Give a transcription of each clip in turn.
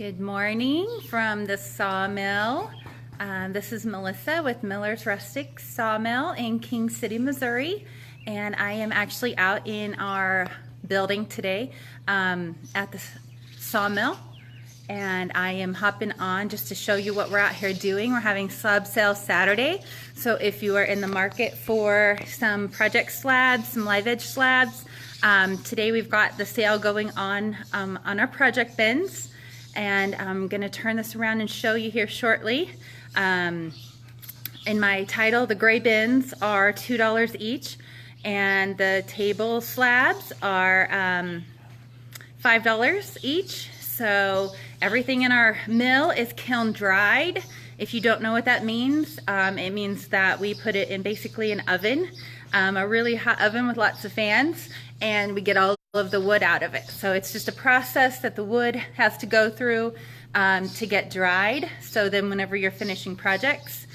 Good morning from the Sawmill. This is Melissa with Miller's Rustic Sawmill in King City, Missouri, and I am actually out in our building today at the Sawmill, and I am hopping on just to show you what we're out here doing. We're having slab sale Saturday, so if you are in the market for some project slabs, some live edge slabs, today we've got the sale going on our project bins. And I'm going to turn this around and show you here shortly. In my title, the gray bins are $2 each, and the table slabs are $5 each. So everything in our mill is kiln dried. If you don't know what that means, it means that we put it in basically an oven, a really hot oven with lots of fans, and we get all of the wood out of it. So it's just a process that the wood has to go through to get dried. So then whenever you're finishing projects,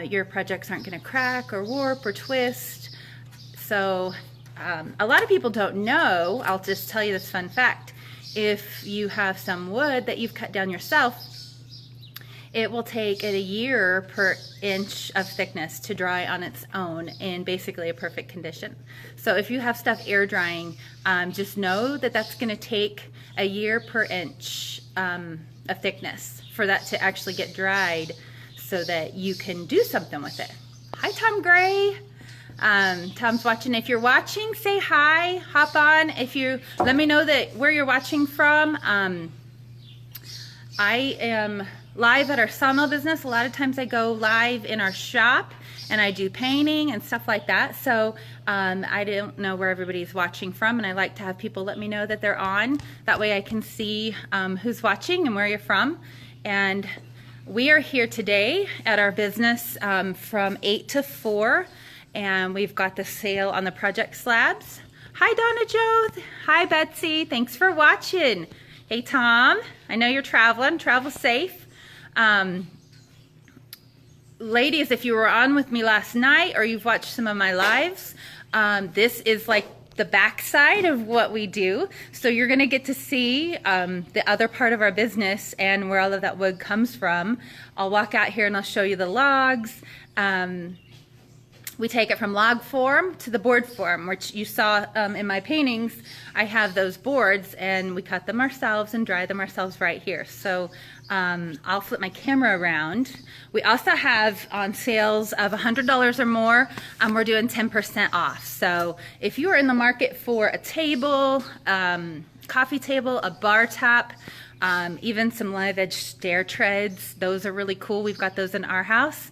your projects aren't going to crack or warp or twist. So a lot of people don't know, I'll just tell you this fun fact. If you have some wood that you've cut down yourself, it will take it a year per inch of thickness to dry on its own in basically a perfect condition. So if you have stuff air drying, just know that that's going to take a year per inch of thickness for that to actually get dried so that you can do something with it. Hi, Tom Gray. Tom's watching. If you're watching, say hi, hop on. Let me know where you're watching from. I am live at our sawmill business. A lot of times I go live in our shop and I do painting and stuff like that. So I don't know where everybody's watching from, and I like to have people let me know that they're on. That way I can see who's watching and where you're from. And we are here today at our business from 8 to 4, and we've got the sale on the project slabs. Hi, Donna Jo. Hi, Betsy. Thanks for watching. Hey, Tom. I know you're traveling. Travel safe. Ladies, if you were on with me last night or you've watched some of my lives, this is like the backside of what we do. So you're going to get to see the other part of our business and where all of that wood comes from. I'll walk out here and I'll show you the logs. We take it from log form to the board form, which you saw in my paintings. I have those boards and we cut them ourselves and dry them ourselves right here. So I'll flip my camera around. We also have on sales of $100 or more, we're doing 10% off. So if you are in the market for a table, coffee table, a bar top, even some live edge stair treads, those are really cool. We've got those in our house.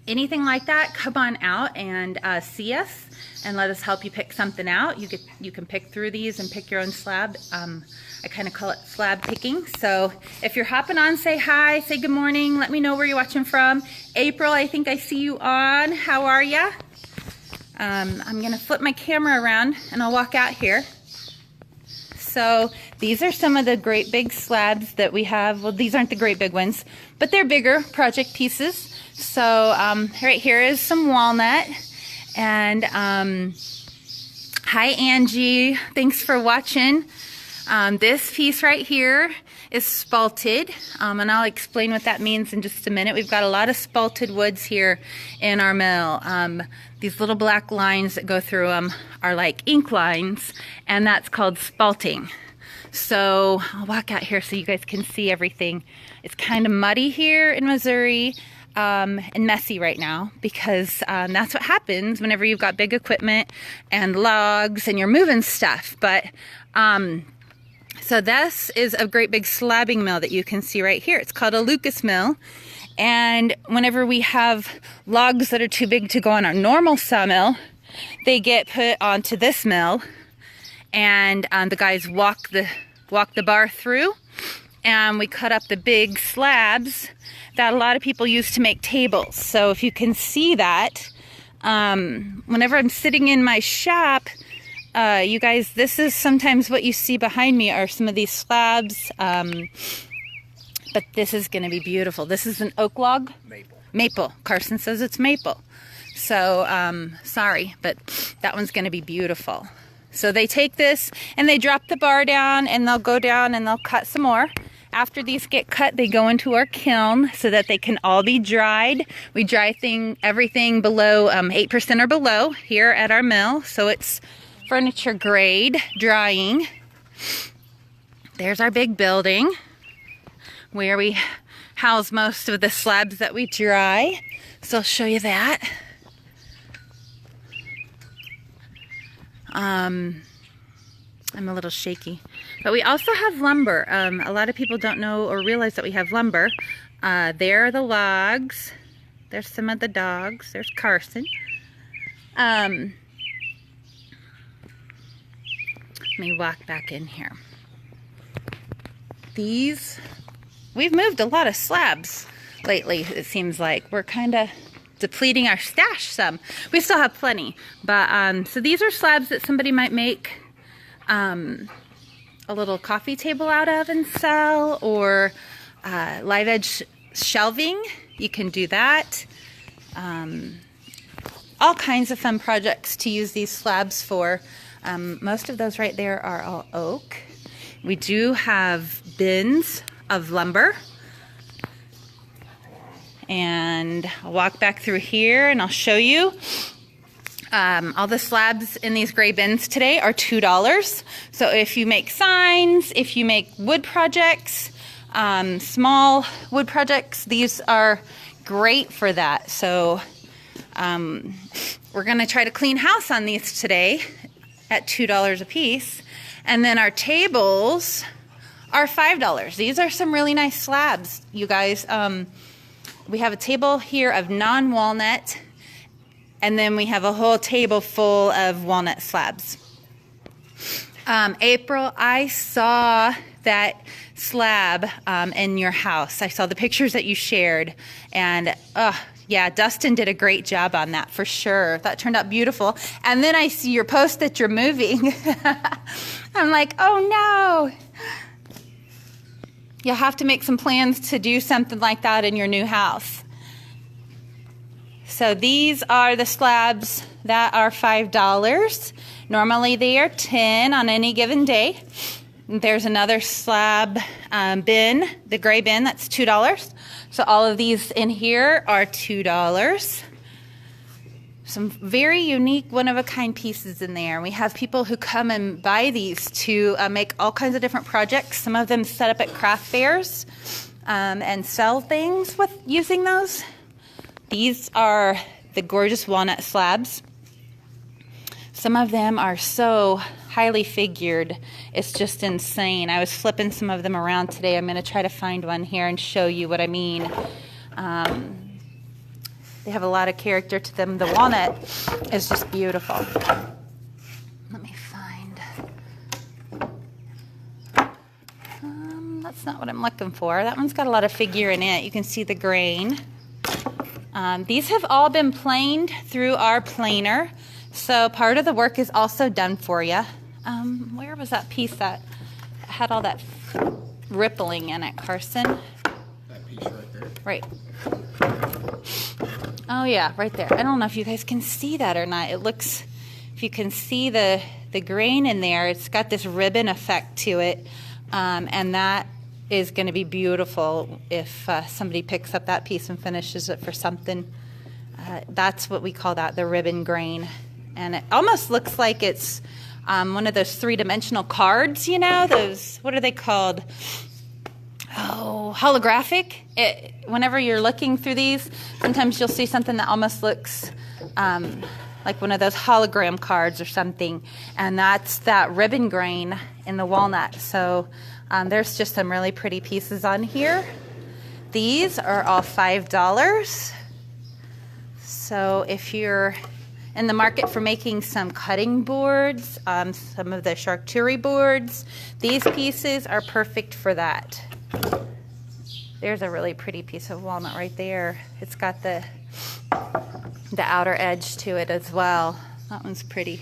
Anything like that, come on out and see us and let us help you pick something out. You can pick through these and pick your own slab. I kind of call it slab picking. So if you're hopping on, say hi, say good morning, let me know where you're watching from. April, I think I see you on. How are ya? I'm gonna flip my camera around and I'll walk out here. So these are some of the great big slabs that we have. Well, these aren't the great big ones, but they're bigger project pieces. So right here is some walnut. And hi, Angie. Thanks for watching. This piece right here is spalted, and I'll explain what that means in just a minute. We've got a lot of spalted woods here in our mill. These little black lines that go through them are like ink lines, and that's called spalting. So I'll walk out here so you guys can see everything. It's kind of muddy here in Missouri. And messy right now because that's what happens whenever you've got big equipment and logs and you're moving stuff. But so this is a great big slabbing mill that you can see right here. It's called a Lucas mill. And whenever we have logs that are too big to go on our normal sawmill, they get put onto this mill, and the guys walk the bar through, and we cut up the big slabs that a lot of people use to make tables. So if you can see that, whenever I'm sitting in my shop, you guys, this is sometimes what you see behind me are some of these slabs, but this is going to be beautiful. This is an oak log? Maple. Maple. Carson says it's maple. So, sorry, but that one's going to be beautiful. So they take this and they drop the bar down, and they'll go down and they'll cut some more. After these get cut, they go into our kiln so that they can all be dried. We dry everything below 8% or below here at our mill. So it's furniture grade drying. There's our big building where we house most of the slabs that we dry. So I'll show you that. I'm a little shaky. But we also have lumber. A lot of people don't know or realize that we have lumber. There are the logs. There's some of the dogs. There's Carson. Let me walk back in here. We've moved a lot of slabs lately, it seems like. We're kind of depleting our stash some. We still have plenty. But so these are slabs that somebody might make a little coffee table out of and sell, or live edge shelving. You can do that. All kinds of fun projects to use these slabs for. Most of those right there are all oak. We do have bins of lumber. And I'll walk back through here and I'll show you. All the slabs in these gray bins today are $2. So if you make signs, if you make wood projects, small wood projects, these are great for that. So we're going to try to clean house on these today at $2 a piece. And then our tables are $5. These are some really nice slabs, you guys. We have a table here of non-walnut, and then we have a whole table full of walnut slabs. April, I saw that slab in your house. I saw the pictures that you shared, and yeah, Dustin did a great job on that for sure. That turned out beautiful. And then I see your post that you're moving. I'm like, oh no. You'll have to make some plans to do something like that in your new house. So these are the slabs that are $5. Normally they are $10 on any given day. There's another slab bin, the gray bin, that's $2. So all of these in here are $2. Some very unique, one-of-a-kind pieces in there. We have people who come and buy these to make all kinds of different projects. Some of them set up at craft fairs and sell things with using those. These are the gorgeous walnut slabs. Some of them are so highly figured, it's just insane. I was flipping some of them around today. I'm going to try to find one here and show you what I mean. They have a lot of character to them. The walnut is just beautiful. Let me find. That's not what I'm looking for. That one's got a lot of figure in it. You can see the grain. These have all been planed through our planer. So part of the work is also done for you. Where was that piece that had all that rippling in it, Carson? That piece right there? Right. Oh yeah, right there. I don't know if you guys can see that or not. It looks, if you can see the grain in there, it's got this ribbon effect to it. And that is going to be beautiful if somebody picks up that piece and finishes it for something. That's what we call that, the ribbon grain. And it almost looks like it's one of those three-dimensional cards, you know, those, what are they called? Oh, holographic. Whenever you're looking through these, sometimes you'll see something that almost looks like one of those hologram cards or something. And that's that ribbon grain in the walnut. So there's just some really pretty pieces on here. These are all $5. So if you're in the market for making some cutting boards, some of the charcuterie boards, these pieces are perfect for that. There's a really pretty piece of walnut right there. It's got the outer edge to it as well. That one's pretty.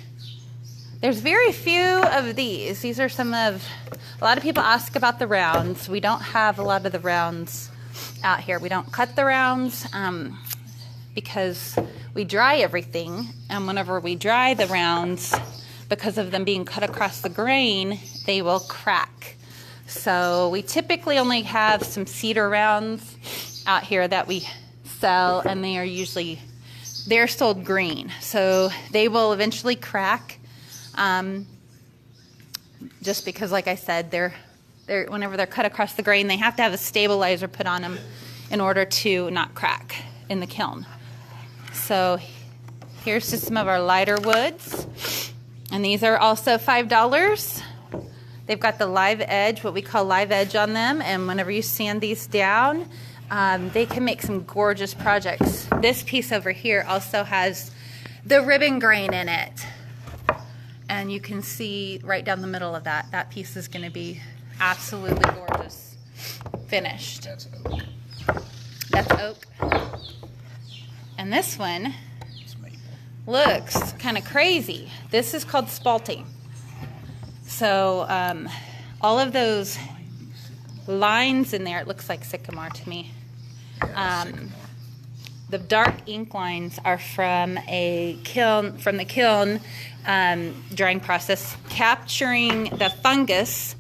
There's very few of these. These are some of, a lot of people ask about the rounds. We don't have a lot of the rounds out here. We don't cut the rounds because we dry everything. And whenever we dry the rounds, because of them being cut across the grain, they will crack. So we typically only have some cedar rounds out here that we sell, and they're sold green, so they will eventually crack. Just because, like I said, whenever they're cut across the grain, they have to have a stabilizer put on them in order to not crack in the kiln. So here's just some of our lighter woods, and these are also $5. They've got the live edge, what we call live edge on them, and whenever you sand these down, they can make some gorgeous projects. This piece over here also has the ribbon grain in it, and you can see right down the middle of that. That piece is going to be absolutely gorgeous, finished. That's oak. That's oak. And this one It's maple. looks kind of crazy. This is called spalting. So all of those lines in there, it looks like sycamore to me. Yeah, sycamore. The dark ink lines are from the kiln drying process, capturing the fungus,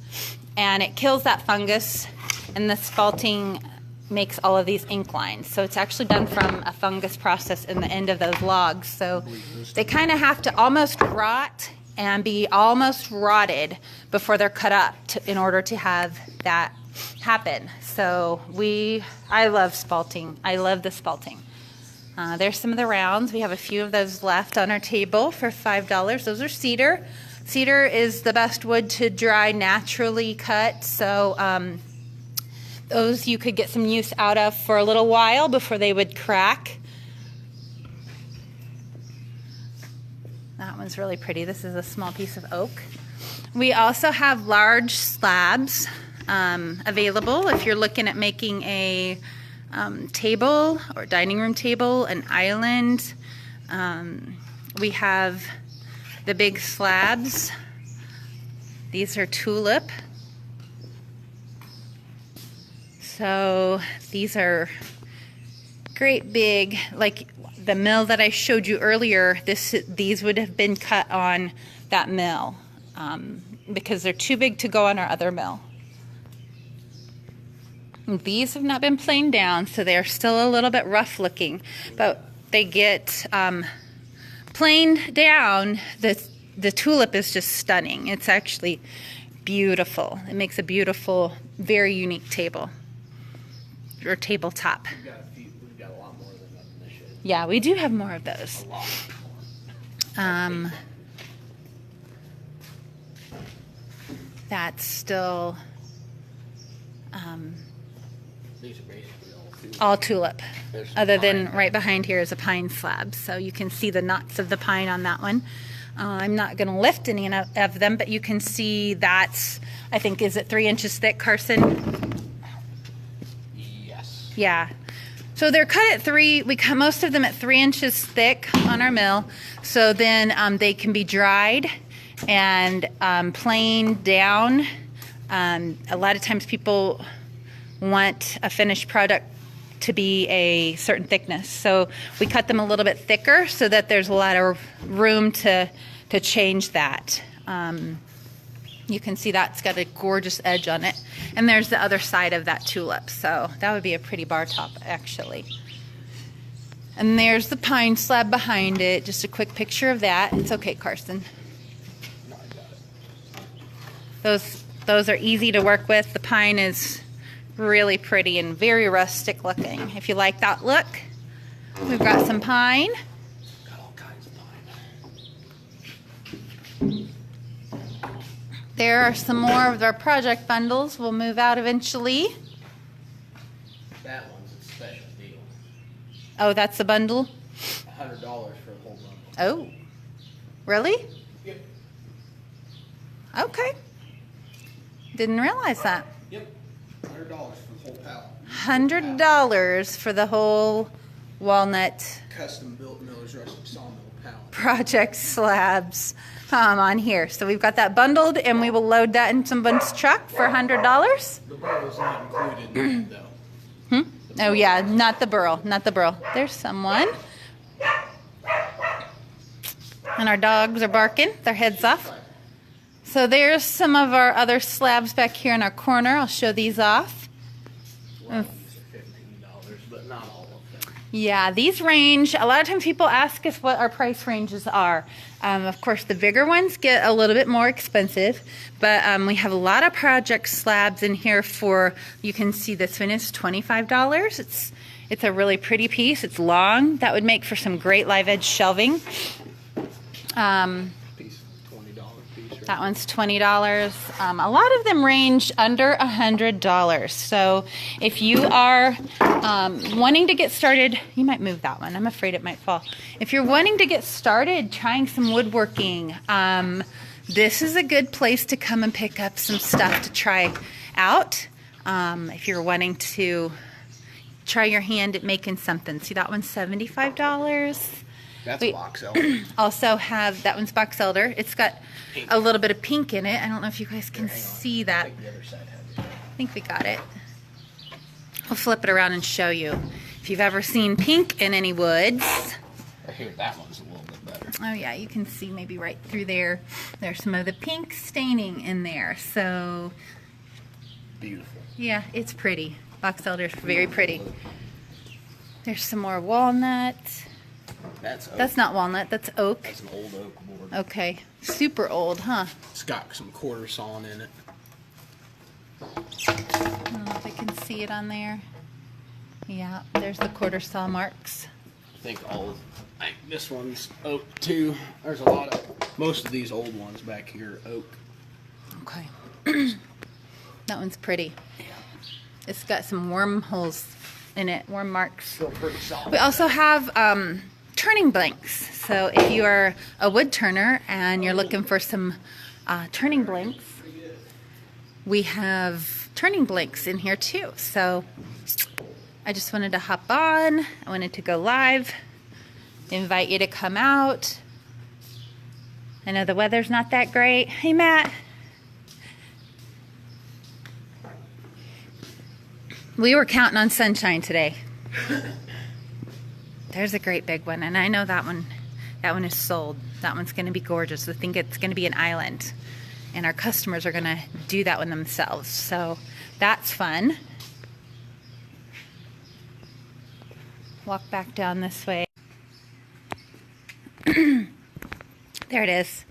and it kills that fungus, and the spalting makes all of these ink lines. So it's actually done from a fungus process in the end of those logs. So they kind of have to almost rot and be almost rotted before they're cut up in order to have that happen. So I love spalting. I love the spalting. There's some of the rounds. We have a few of those left on our table for $5. Those are cedar. Cedar is the best wood to dry naturally cut. So those you could get some use out of for a little while before they would crack. That one's really pretty. This is a small piece of oak. We also have large slabs available if you're looking at making a table or dining room table, an island. We have the big slabs. These are tulip. So these are great big, like the mill that I showed you earlier, these would have been cut on that mill because they're too big to go on our other mill. These have not been planed down, so they're still a little bit rough looking, but they get planed down. The tulip is just stunning. It's actually beautiful. It makes a beautiful, very unique table or tabletop. We've got a lot more than that in this shade. Yeah, we do have more of those. A lot more. That's still These are basically all tulip, There's some other than pine. right behind here is a pine slab. So you can see the knots of the pine on that one. I'm not going to lift any of them, but you can see that's, I think, is it 3 inches thick, Carson? Yes. Yeah. So they're cut at 3, we cut most of them at 3 inches thick on our mill. So then they can be dried and planed down. A lot of times people want a finished product to be a certain thickness. So we cut them a little bit thicker so that there's a lot of room to change that. You can see that's got a gorgeous edge on it. And there's the other side of that tulip. So that would be a pretty bar top, actually. And there's the pine slab behind it. Just a quick picture of that. It's okay, Carson. No, I got it. Those are easy to work with. The pine is really pretty and very rustic looking. If you like that look, we've got some pine. Got all kinds of pine. There are some more of our project bundles. We'll move out eventually. That one's a special deal. Oh, that's the bundle? $100 for the whole bundle. Oh, really? Yep. Okay. Didn't realize that. Yep. $100 for the whole pallet. $100 for the whole walnut Custom built Miller's Rustic Sawmill pallet. project slabs on here. So we've got that bundled, and we will load that in someone's truck for $100. The burl's not included in that, though. Oh yeah, not the burl, not the burl. There's someone. And our dogs are barking their heads off. So there's some of our other slabs back here in our corner. I'll show these off. Well, these are $15, but not all of them. Yeah, these range. A lot of times people ask us what our price ranges are. Of course, the bigger ones get a little bit more expensive, but we have a lot of project slabs in here for, you can see this one is $25. It's a really pretty piece. It's long. That would make for some great live edge shelving. Piece, $20 piece. Right? That one's $20. A lot of them range under $100. So if you are wanting to get started, you might move that one. I'm afraid it might fall. If you're wanting to get started trying some woodworking, this is a good place to come and pick up some stuff to try out. If you're wanting to try your hand at making something. See, that one's $75. That's We box elder. also have, that one's box elder. It's got Pink. a little bit of pink in it. I don't know if you guys can Hang on. see I that. think the other side has it. I think we got it. I'll flip it around and show you. If you've ever seen pink in any woods. Right here, that one's a little bit better. Oh yeah, you can see maybe right through there. There's some of the pink staining in there. So Beautiful. yeah, it's pretty. Box elder's very pretty. There's some more walnut. That's oak. That's not walnut, that's oak. That's an old oak board. Okay, super old, huh? It's got some quarter sawn in it. I don't know if I can see it on there. Yeah, there's the quarter saw marks. I think this one's oak too. There's a lot of, most of these old ones back here are oak. Okay. That one's pretty. It's got some worm holes in it, worm marks. Still pretty solid. We also have turning blanks. So if you are a wood turner and you're looking for some turning blanks, we have turning blanks in here too. So I just wanted to hop on. I wanted to go live, invite you to come out. I know the weather's not that great. Hey, Matt. We were counting on sunshine today. There's a great big one, and I know that one is sold. That one's going to be gorgeous. I think it's going to be an island, and our customers are going to do that one themselves. So that's fun. Walk back down this way. There it is.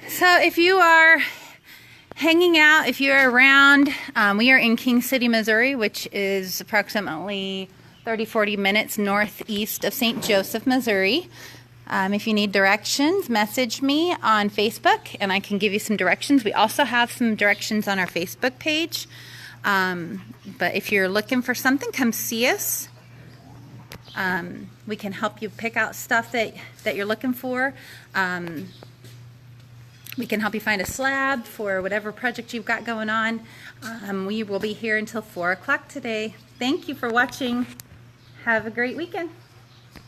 So if you are hanging out, if you're around, we are in King City, Missouri, which is approximately 30-40 minutes northeast of St. Joseph, Missouri. If you need directions, message me on Facebook and I can give you some directions. We also have some directions on our Facebook page. But if you're looking for something, come see us. We can help you pick out stuff that you're looking for. We can help you find a slab for whatever project you've got going on. We will be here until 4 o'clock today. Thank you for watching. Have a great weekend.